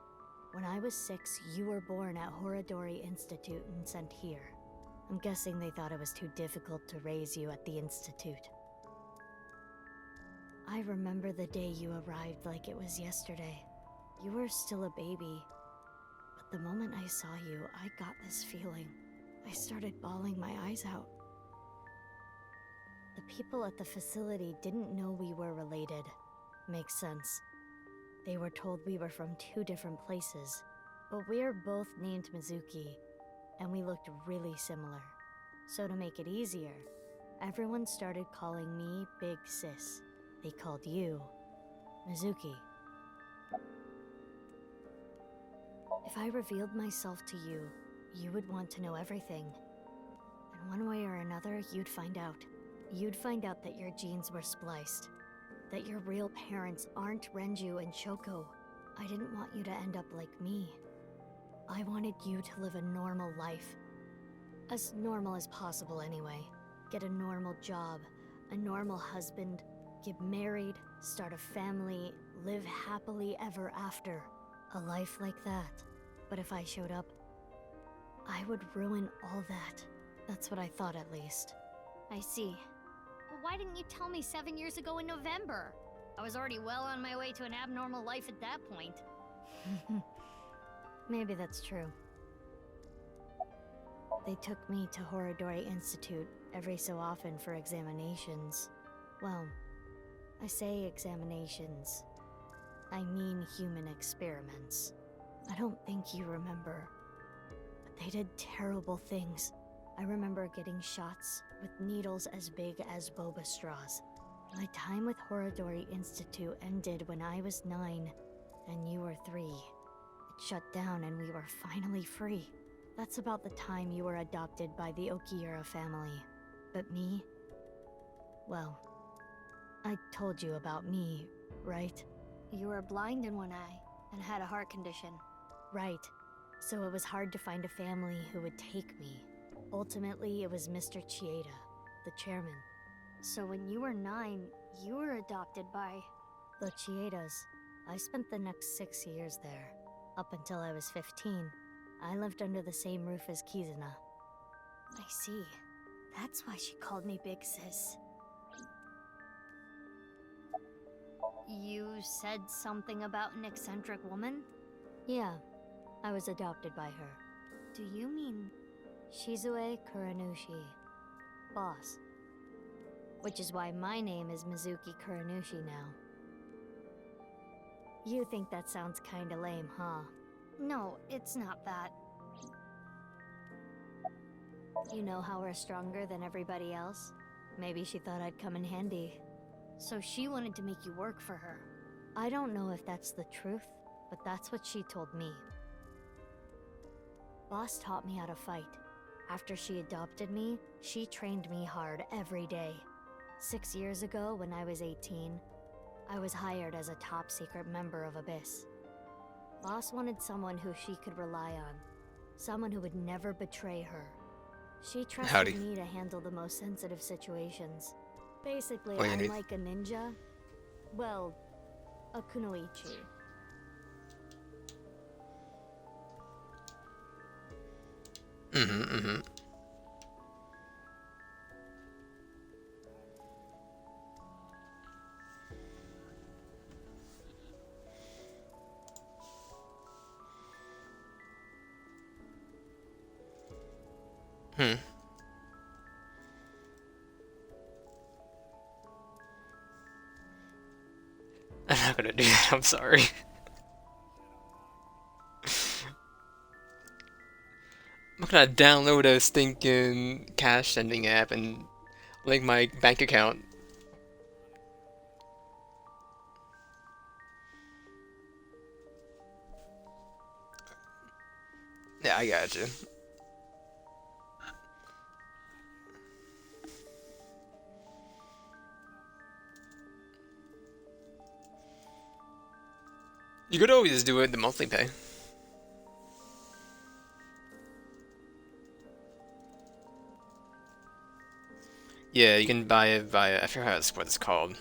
When I was 6, you were born at Horadori Institute and sent here. I'm guessing they thought it was too difficult to raise you at the Institute. I remember the day you arrived like it was yesterday. You were still a baby. But the moment I saw you, I got this feeling. I started bawling my eyes out. The people at the facility didn't know we were related. Makes sense. They were told we were from 2 different places. But we're both named Mizuki, and we looked really similar. So to make it easier, everyone started calling me Big Sis. They called you Mizuki. If I revealed myself to you, you would want to know everything. And one way or another, you'd find out. You'd find out that your genes were spliced. That your real parents aren't Renju and Shoko. I didn't want you to end up like me. I wanted you to live a normal life. As normal as possible anyway. Get a normal job, a normal husband, get married, start a family, live happily ever after. A life like that. But if I showed up, I would ruin all that. That's what I thought, at least.
I see. But why didn't you tell me 7 years ago in November? I was already well on my way to an abnormal life at that point.
Maybe that's true. They took me to Horodori Institute every so often for examinations. Well, I say examinations. I mean human experiments. I don't think you remember, but they did terrible things. I remember getting shots with needles as big as boba straws. My time with Horodori Institute ended when I was 9 and you were 3. It shut down and we were finally free. That's about the time you were adopted by the Okiura family. But me? Well, I told you about me, right?
You were blind in one eye and had a heart condition.
Right. So it was hard to find a family who would take me. Ultimately, it was Mr. Chieda, the chairman.
So when you were 9, you were adopted by...
the Chiedas. I spent the next 6 years there. Up until I was 15, I lived under the same roof as Kizuna.
I see. That's why she called me Big Sis. You said something about an eccentric woman?
Yeah, I was adopted by her.
Do you mean...
Shizue Kuranushi. Boss. Which is why my name is Mizuki Kuranushi now. You think that sounds kinda lame, huh?
No, it's not that.
You know how we're stronger than everybody else? Maybe she thought I'd come in handy.
So she wanted to make you work for her.
I don't know if that's the truth, but that's what she told me. Boss taught me how to fight. After she adopted me, she trained me hard every day. 6 years ago, when I was 18, I was hired as a top secret member of Abyss. Boss wanted someone who she could rely on. Someone who would never betray her. She trusted me to handle the most sensitive situations. Basically, I'm like a ninja. Well, a kunoichi.
I'm not gonna do that, I'm sorry. I'm not gonna download a stinking cash sending app and link my bank account. Yeah, I got you. You could always do it the monthly pay. Yeah, you can buy it via, I forgot what it's called.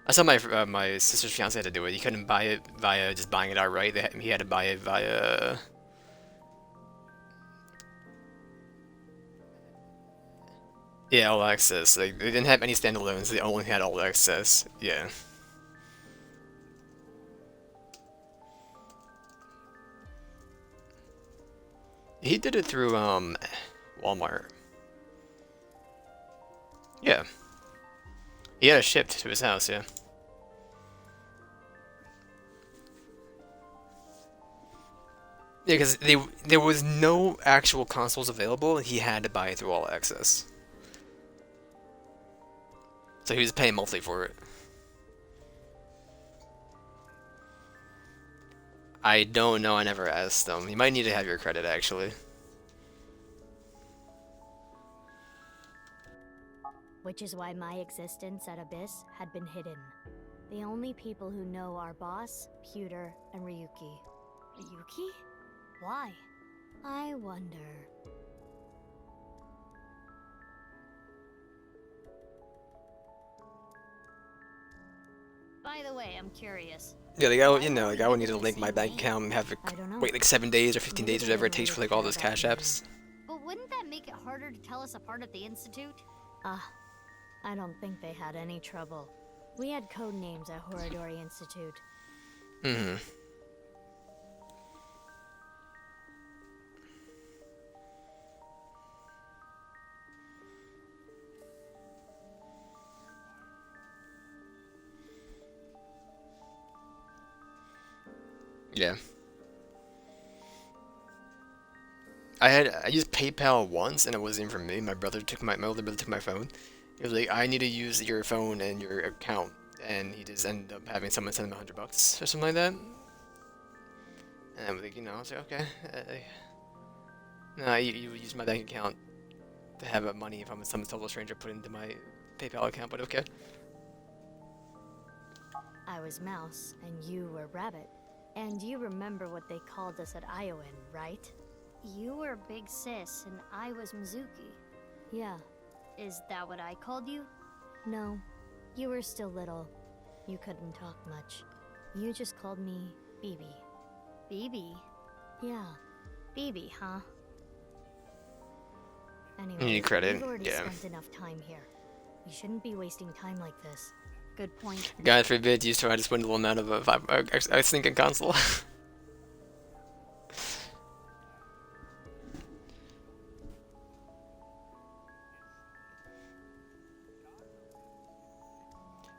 I saw my sister's fiance had to do it. You couldn't buy it via just buying it outright. He had to buy it via... Yeah, all access. Like they didn't have any standalones. They only had all access. Yeah. He did it through Walmart. Yeah. He had it shipped to his house. Yeah. Yeah, because there was no actual consoles available, and he had to buy it through all access. So he was paying monthly for it. I don't know. I never asked them. You might need to have your credit actually.
Which is why my existence at Abyss had been hidden. The only people who know are Boss, Pewter, and Ryuki. Ryuki? Why? I wonder.
By the way, I'm curious.
Yeah, like I would need to link my bank account and have it wait like 7 days or 15 days or whatever it takes for like all those cash apps.
But wouldn't that make it harder to tell us apart at the Institute?
I don't think they had any trouble. We had code names at Horadori Institute.
Mm-hmm. Yeah. I used PayPal once and it wasn't even for me. My older brother took my phone. He was like, I need to use your phone and your account, and he just ended up having someone send him $100 or something like that. And I was like, I was like, okay. No, you use my bank account to have money if I'm some total stranger put into my PayPal account, but okay.
I was Mouse, and you were Rabbit. And you remember what they called us at Iowan, right?
You were Big Sis, and I was Mizuki.
Yeah.
Is that what I called you?
No. You were still little. You couldn't talk much. You just called me BB.
BB?
Yeah.
BB, huh?
Anyway,
You need credit,
we've already
yeah.
spent enough time here. We shouldn't be wasting time like this.
Good point.
God forbid you try to swindle him out of a thinking console.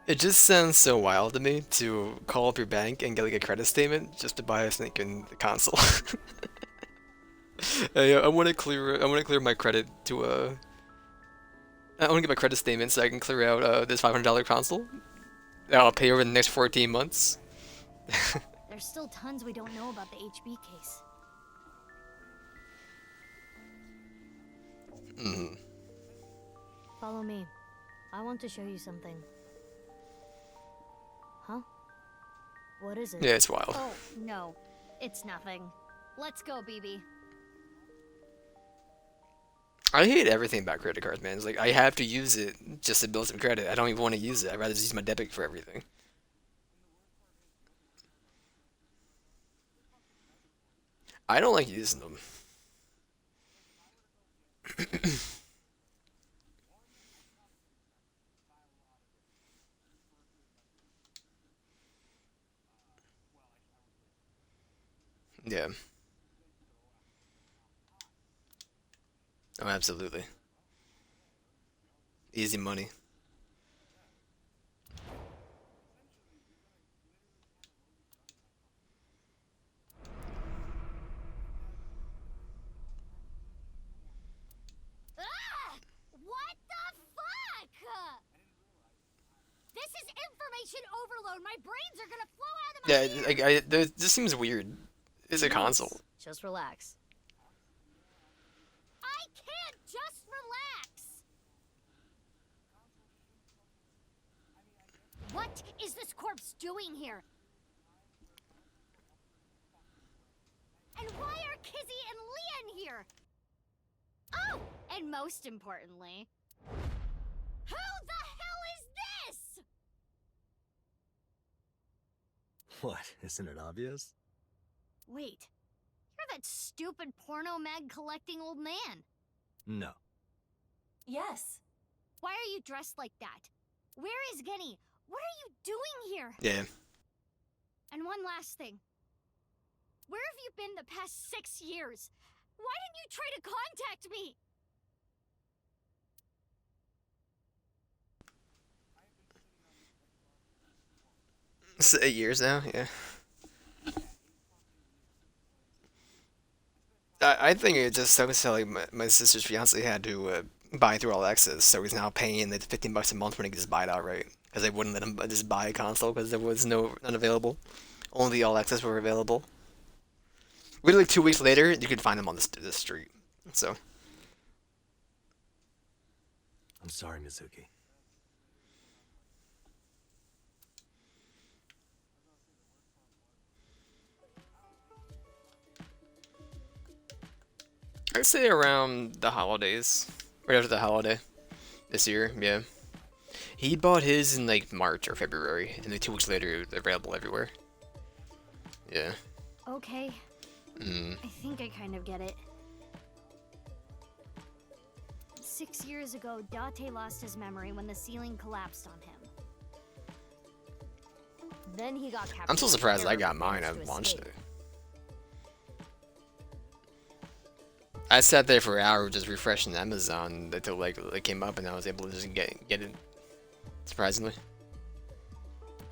It just sounds so wild to me to call up your bank and get like a credit statement just to buy a stinking console. Hey, I want to clear my credit to I want to get my credit statement so I can clear out this $500 console. I'll pay over the next 14 months.
There's still tons we don't know about the HB case.
Mm-hmm.
Follow me. I want to show you something. Huh? What is it?
Yeah, it's wild.
Oh, no. It's nothing. Let's go, BB.
I hate everything about credit cards, man. It's like, I have to use it just to build some credit. I don't even want to use it. I'd rather just use my debit for everything. I don't like using them. Yeah. Oh, absolutely. Easy money.
What the fuck? This is information overload. My brains are gonna flow out of my
Yeah, this seems weird. It's a console.
Just relax. I can't just relax. What is this corpse doing here? And why are Kizzy and Leon here? Oh,
And most importantly,
who the hell is this?
What, isn't it obvious?
wait. You're that stupid porno mag collecting old man.
No.
Yes,
Why are you dressed like that? Where is Genny? What are you doing here?
Yeah.
And one last thing. Where have you been the past 6 years? Why didn't you try to contact me?
It's 8 years now, yeah. I think it just sucks how like my sister's fiance had to buy through All Access, so he's now paying the $15 a month when he can just buy it outright because they wouldn't let him just buy a console because there was none available. Only All Access were available. Literally 2 weeks later, you could find them on the street. So
I'm sorry, Mizuki.
I'd say around the holidays, right after the holiday this year. Yeah, he bought his in like March or February, and then 2 weeks later, they're available everywhere. Yeah.
Okay. I think I kind of get it. 6 years ago, Date lost his memory when the ceiling collapsed on him. Then he got captured.
I'm so surprised I got mine. I launched it. I sat there for hours just refreshing Amazon until like it came up, and I was able to just get it. Surprisingly.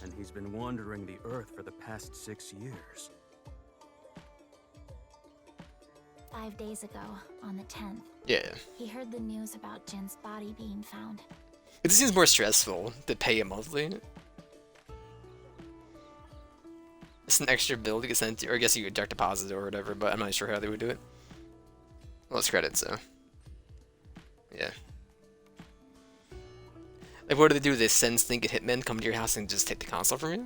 And he's been wandering the Earth for the past 6 years.
5 days ago, on the 10th.
Yeah.
He heard the news about Jin's body being found.
It seems more stressful to pay a monthly. It's an extra bill to get sent to, or I guess you could direct deposit or whatever, but I'm not sure how they would do it. Well, it's credit, so. Yeah. Like, what do they do? They send Stinking Hitmen come to your house and just take the console from you?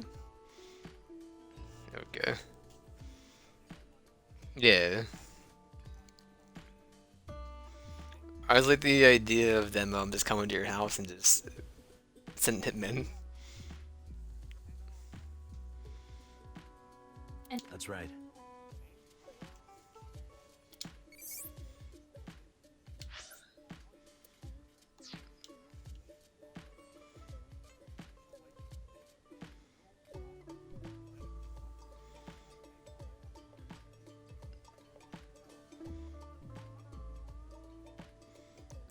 Okay. Yeah. I was like the idea of them just coming to your house and just sending hitmen.
That's right.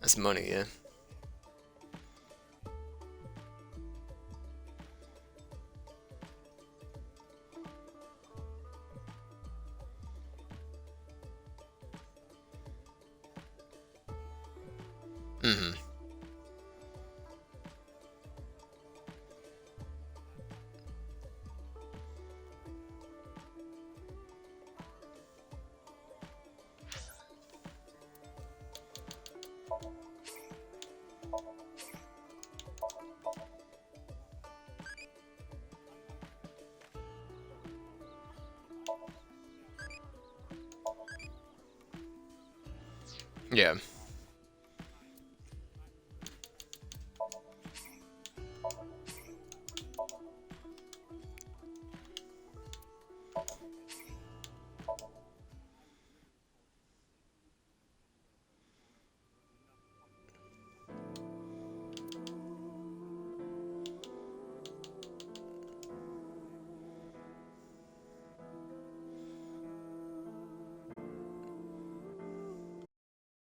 That's money, yeah. Mm-hmm. Yeah.